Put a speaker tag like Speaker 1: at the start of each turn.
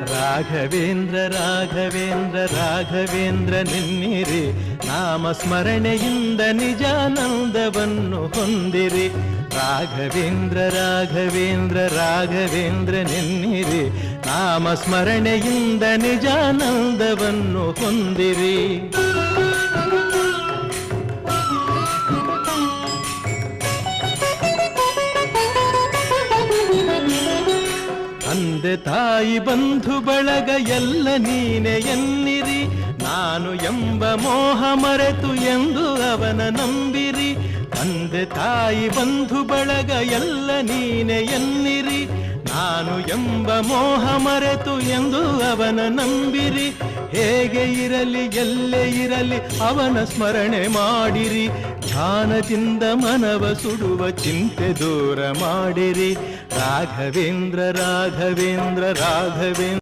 Speaker 1: ರಾಘವೇಂದ್ರ ರಾಘವೇಂದ್ರ ರಾಘವೇಂದ್ರ ನೆನ್ನಿರಿ, ನಾಮಸ್ಮರಣೆಯಿಂದ ನಿಜಾನಂದವನ್ನು ಹೊಂದಿರಿ. ರಾಘವೇಂದ್ರ ರಾಘವೇಂದ್ರ ರಾಘವೇಂದ್ರ ನೆನ್ನಿರಿ, ನಾಮಸ್ಮರಣೆಯಿಂದ ನಿಜಾನಂದವನ್ನು ಹೊಂದಿರಿ. ತಂದೆ ತಾಯಿ ಬಂಧು ಬಳಗ ಎಲ್ಲ ನೀನೆ ಎನ್ನಿರಿ, ನಾನು ಎಂಬ ಮೋಹ ಮರೆತು ಎಂದು ಅವನ ನಂಬಿರಿ. ತಂದೆ ತಾಯಿ ಬಂಧು ಬಳಗ ಎಲ್ಲ ನೀನೆ ಎನ್ನಿರಿ, ನಾನು ಎಂಬ ಮೋಹ ಮರೆತು ಎಂದು ಅವನ ನಂಬಿರಿ. ಹೇಗೆ ಇರಲಿ ಎಲ್ಲೇ ಇರಲಿ ಅವನ ಸ್ಮರಣೆ ಮಾಡಿರಿ, ಧ್ಯಾನದಿಂದ ಮನವ ಸುಡುವ ಚಿಂತೆ ದೂರ ಮಾಡಿರಿ. ರಾಘವೇಂದ್ರ ರಾಘವೇಂದ್ರ ರಾಘವೇಂದ್ರ